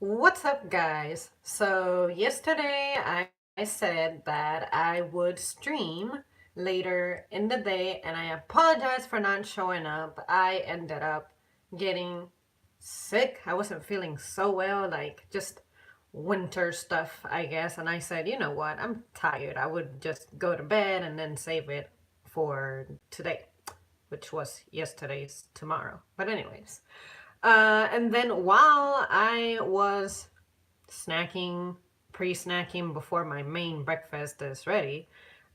What's up, guys? So, yesterday I said that I would stream later in the day, and I apologize for not showing up. I ended up getting sick. I wasn't feeling so well, like just winter stuff, I guess. And I said, you know what? I'm tired. I would just go to bed and then save it for today, which was yesterday's tomorrow. But, anyways. And then while I was snacking, pre-snacking before my main breakfast is ready,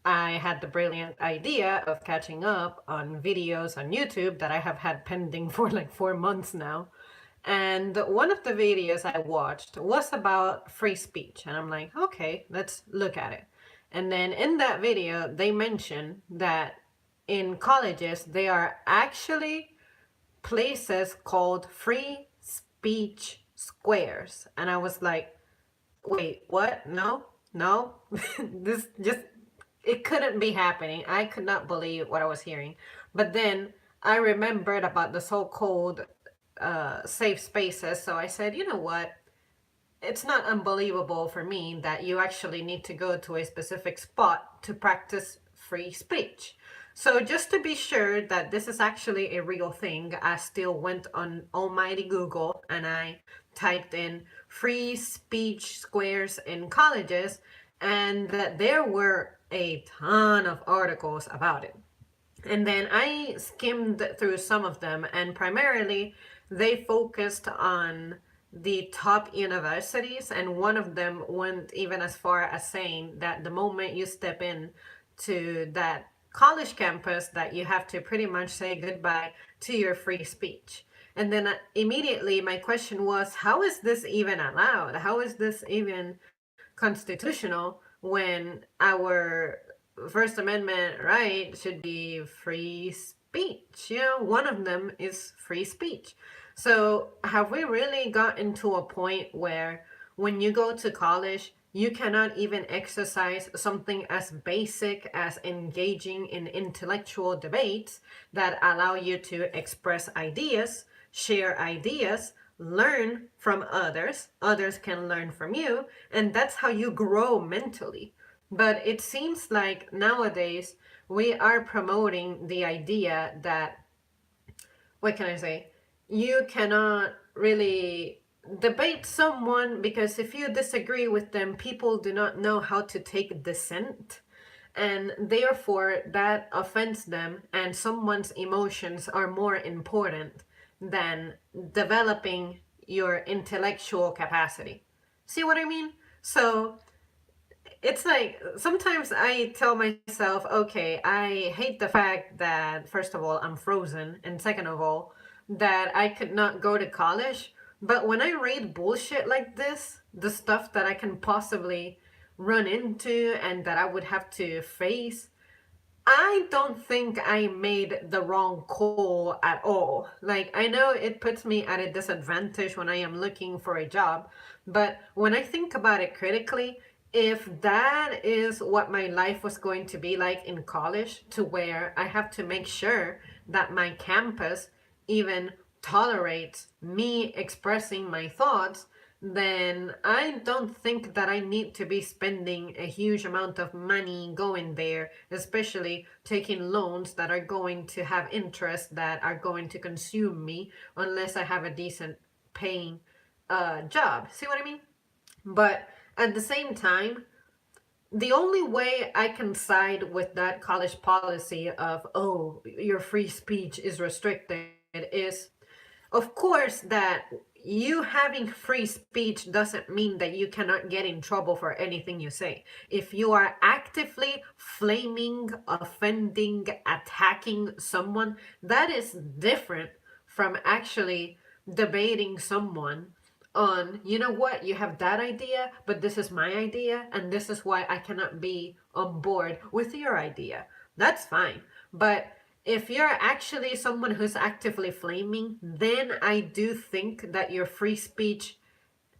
I had the brilliant idea of catching up on videos on YouTube that I have had pending for like 4 months now. And one of the videos I watched was about free speech. And I'm like, okay, let's look at it. And then in that video, they mention that in colleges, they are actually places called free speech squares. And I was like, wait, what? No, no. This just, it couldn't be happening. I could not believe what I was hearing. But then I remembered about the so-called safe spaces. So I said, you know what? It's not unbelievable for me that you actually need to go to a specific spot to practice free speech. So just to be sure that this is actually a real thing, I still went on almighty Google and I typed in free speech squares in colleges, and there were a ton of articles about it. And then I skimmed through some of them, and primarily they focused on the top universities, and one of them went even as far as saying that the moment you step in to that college campus, that you have to pretty much say goodbye to your free speech. And then immediately my question was, how is this even allowed? How is this even constitutional when our First Amendment right should be free speech? One of them is free speech. So, have we really gotten to a point where when you go to college, you cannot even exercise something as basic as engaging in intellectual debates that allow you to express ideas, share ideas, learn from others, others can learn from you, and that's how you grow mentally. But it seems like nowadays we are promoting the idea that, what can I say? You cannot really debate someone because if you disagree with them, people do not know how to take dissent. And therefore, that offends them, and someone's emotions are more important than developing your intellectual capacity. See what I mean? So it's like sometimes I tell myself, okay, I hate the fact that, first of all, I'm frozen, and second of all, that I could not go to college. But when I read bullshit like this, the stuff that I can possibly run into and that I would have to face, I don't think I made the wrong call at all. Like, I know it puts me at a disadvantage when I am looking for a job, but when I think about it critically, if that is what my life was going to be like in college, to where I have to make sure that my campus even tolerates me expressing my thoughts, then I don't think that I need to be spending a huge amount of money going there, especially taking loans that are going to have interest that are going to consume me unless I have a decent paying job. See what I mean? But at the same time, the only way I can side with that college policy of, oh, your free speech is restricted is, of course, that you having free speech doesn't mean that you cannot get in trouble for anything you say. If you are actively flaming, offending, attacking someone, that is different from actually debating someone on, you know what, you have that idea, but this is my idea, and this is why I cannot be on board with your idea. That's fine. But if you're actually someone who's actively flaming, then I do think that your free speech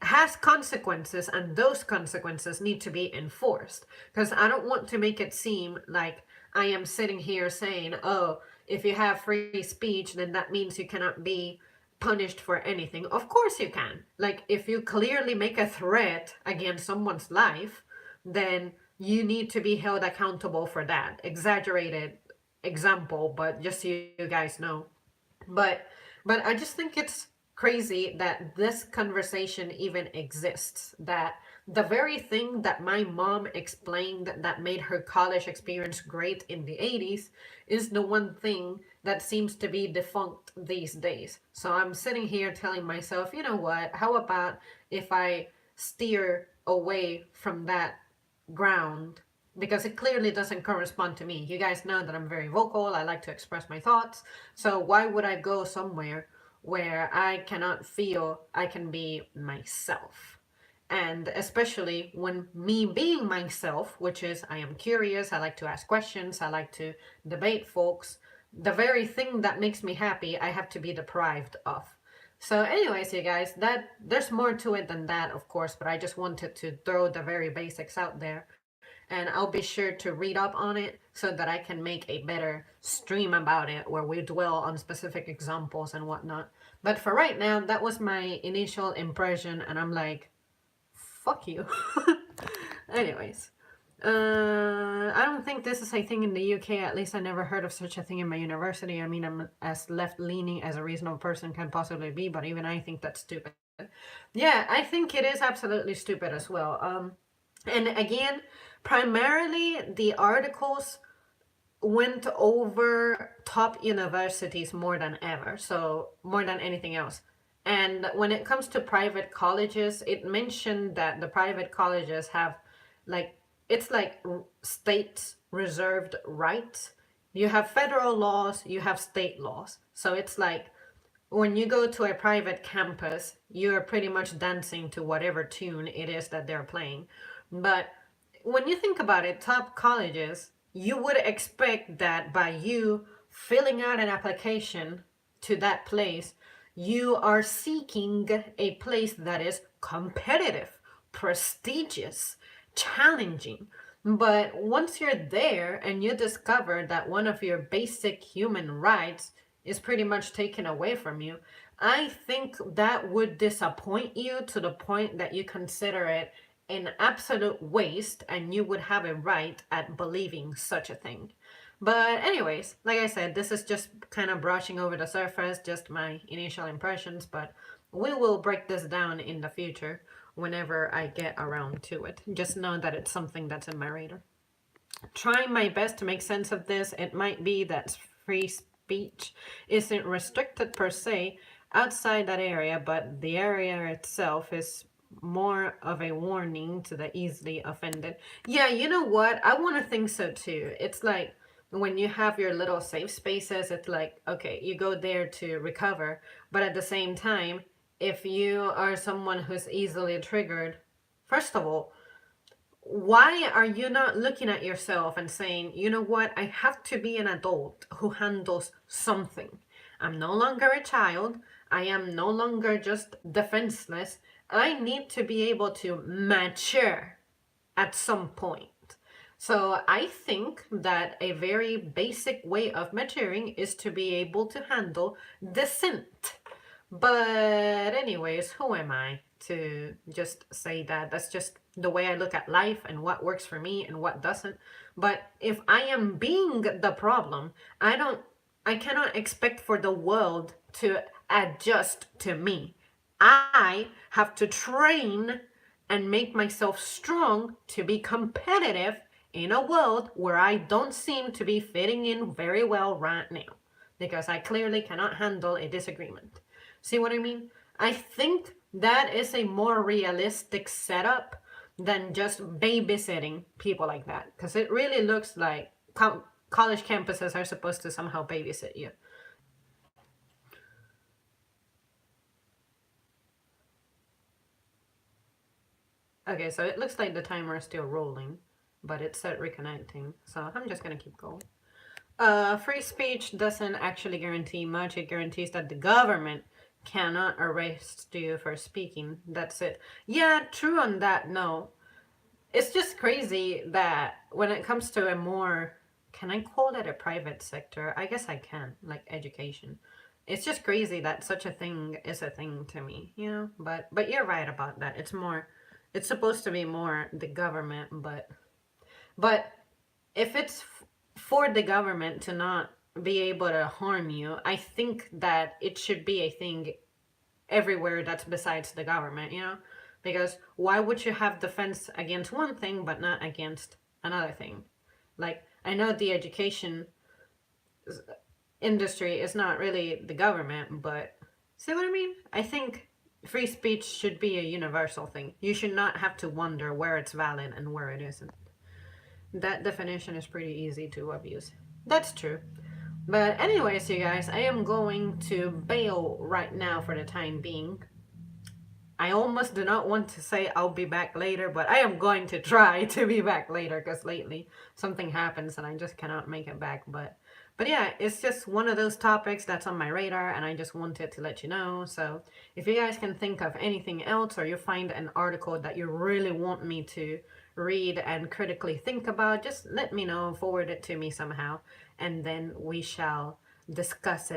has consequences, and those consequences need to be enforced. Because I don't want to make it seem like I am sitting here saying, oh, if you have free speech, then that means you cannot be punished for anything. Of course you can. Like, if you clearly make a threat against someone's life, then you need to be held accountable for that. Exaggerated example, but just so you guys know. But I just think it's crazy that this conversation even exists. That the very thing that my mom explained that made her college experience great in the 80s is the one thing that seems to be defunct these days. So I'm sitting here telling myself, you know what? How about if I steer away from that ground, because it clearly doesn't correspond to me. You guys know that I'm very vocal. I like to express my thoughts. So why would I go somewhere where I cannot feel I can be myself? And especially when me being myself, which is I am curious, I like to ask questions, I like to debate folks, the very thing that makes me happy, I have to be deprived of. So anyways, you guys, that there's more to it than that, of course, but I just wanted to throw the very basics out there, and I'll be sure to read up on it so that I can make a better stream about it where we dwell on specific examples and whatnot. But for right now, that was my initial impression, and I'm like, fuck you. Anyways, I don't think this is a thing in the UK. At least I never heard of such a thing in my university. I mean, I'm as left leaning as a reasonable person can possibly be, but even I think that's stupid. Yeah, I think it is absolutely stupid as well. And again, primarily the articles went over top universities more than ever, so more than anything else. And when it comes to private colleges, it mentioned that the private colleges have, like, it's like states reserved rights. You have federal laws, you have state laws. So it's like when you go to a private campus, you're pretty much dancing to whatever tune it is that they're playing. But when you think about it, top colleges, you would expect that by you filling out an application to that place, you are seeking a place that is competitive, prestigious, challenging. But once you're there and you discover that one of your basic human rights is pretty much taken away from you, I think that would disappoint you to the point that you consider it an absolute waste and you would have a right at believing such a thing. But anyways, like I said, this is just kind of brushing over the surface, just my initial impressions, but we will break this down in the future whenever I get around to it. Just know that it's something that's in my radar. Trying my best to make sense of this, it might be that free speech isn't restricted per se outside that area, but the area itself is more of a warning to the easily offended. Yeah, you know what? I want to think so too. It's like when you have your little safe spaces, it's like, okay, you go there to recover, but at the same time, if you are someone who's easily triggered, first of all, why are you not looking at yourself and saying, you know what, I have to be an adult who handles something. I'm no longer a child. I am no longer just defenseless. I need to be able to mature at some point. So I think that a very basic way of maturing is to be able to handle dissent. But anyways, who am I to just say that? That's just the way I look at life and what works for me and what doesn't. But if I am being the problem, I cannot expect for the world to adjust to me. I have to train and make myself strong to be competitive in a world where I don't seem to be fitting in very well right now, because I clearly cannot handle a disagreement. See what I mean? I think that is a more realistic setup than just babysitting people like that, because it really looks like college campuses are supposed to somehow babysit you. Okay, so it looks like the timer is still rolling, but it said reconnecting, so I'm just gonna keep going. Free speech doesn't actually guarantee much. It guarantees that the government cannot arrest you for speaking. That's it. Yeah, true on that. No, it's just crazy that when it comes to a more, can I call it a private sector? I guess I can, like education. it's just crazy that such a thing is a thing to me, you know. But you're right about that. It's supposed to be more the government, but if it's for the government to not be able to harm you, I think that it should be a thing everywhere that's besides the government, you know? Because why would you have defense against one thing but not against another thing? Like, I know the education industry is not really the government, but see what I mean? I think free speech should be a universal thing. You should not have to wonder where it's valid and where it isn't. That definition is pretty easy to abuse. That's true. But anyways, you guys, I am going to bail right now for the time being. I almost do not want to say I'll be back later, but I am going to try to be back later because lately something happens and I just cannot make it back. But yeah, it's just one of those topics that's on my radar and I just wanted to let you know. So if you guys can think of anything else or you find an article that you really want me to read and critically think about, just let me know, forward it to me somehow, and then we shall discuss it